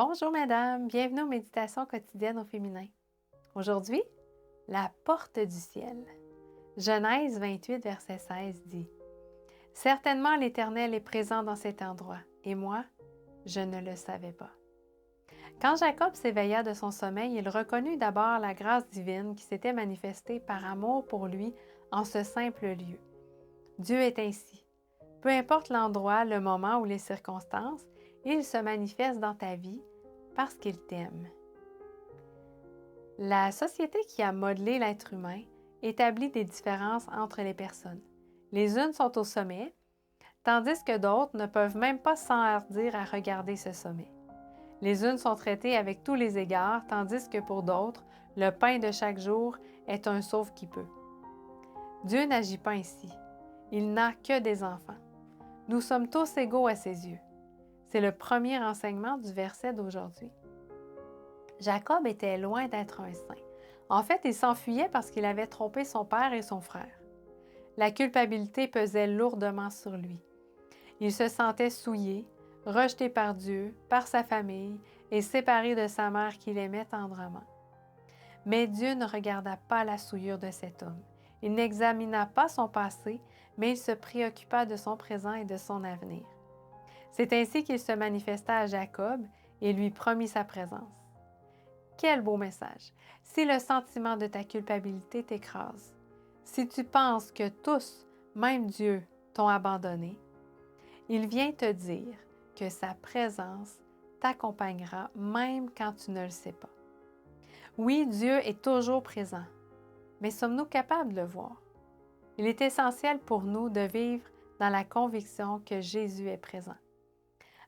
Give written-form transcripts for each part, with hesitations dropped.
Bonjour mesdames, bienvenue aux méditations quotidiennes au féminin. Aujourd'hui, la porte du ciel. Genèse 28, verset 16 dit « Certainement l'Éternel est présent dans cet endroit, et moi, je ne le savais pas. » Quand Jacob s'éveilla de son sommeil, il reconnut d'abord la grâce divine qui s'était manifestée par amour pour lui en ce simple lieu. Dieu est ainsi. Peu importe l'endroit, le moment ou les circonstances, il se manifeste dans ta vie parce qu'il t'aime. La société qui a modelé l'être humain établit des différences entre les personnes. Les unes sont au sommet, tandis que d'autres ne peuvent même pas s'enhardir à regarder ce sommet. Les unes sont traitées avec tous les égards, tandis que pour d'autres, le pain de chaque jour est un sauve-qui-peut. Dieu n'agit pas ainsi. Il n'a que des enfants. Nous sommes tous égaux à ses yeux. C'est le premier enseignement du verset d'aujourd'hui. Jacob était loin d'être un saint. En fait, il s'enfuyait parce qu'il avait trompé son père et son frère. La culpabilité pesait lourdement sur lui. Il se sentait souillé, rejeté par Dieu, par sa famille et séparé de sa mère qu'il aimait tendrement. Mais Dieu ne regarda pas la souillure de cet homme. Il n'examina pas son passé, mais il se préoccupa de son présent et de son avenir. C'est ainsi qu'il se manifesta à Jacob et lui promit sa présence. Quel beau message! Si le sentiment de ta culpabilité t'écrase, si tu penses que tous, même Dieu, t'ont abandonné, il vient te dire que sa présence t'accompagnera même quand tu ne le sais pas. Oui, Dieu est toujours présent, mais sommes-nous capables de le voir? Il est essentiel pour nous de vivre dans la conviction que Jésus est présent.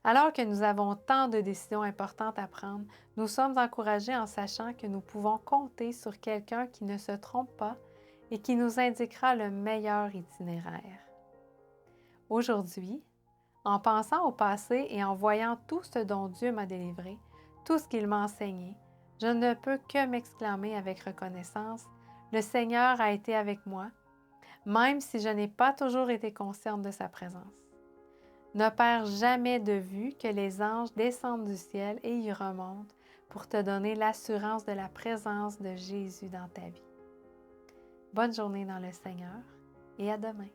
Alors que nous avons tant de décisions importantes à prendre, nous sommes encouragés en sachant que nous pouvons compter sur quelqu'un qui ne se trompe pas et qui nous indiquera le meilleur itinéraire. Aujourd'hui, en pensant au passé et en voyant tout ce dont Dieu m'a délivré, tout ce qu'il m'a enseigné, je ne peux que m'exclamer avec reconnaissance, « Le Seigneur a été avec moi, même si je n'ai pas toujours été consciente de sa présence. » Ne perds jamais de vue que les anges descendent du ciel et y remontent pour te donner l'assurance de la présence de Jésus dans ta vie. Bonne journée dans le Seigneur et à demain.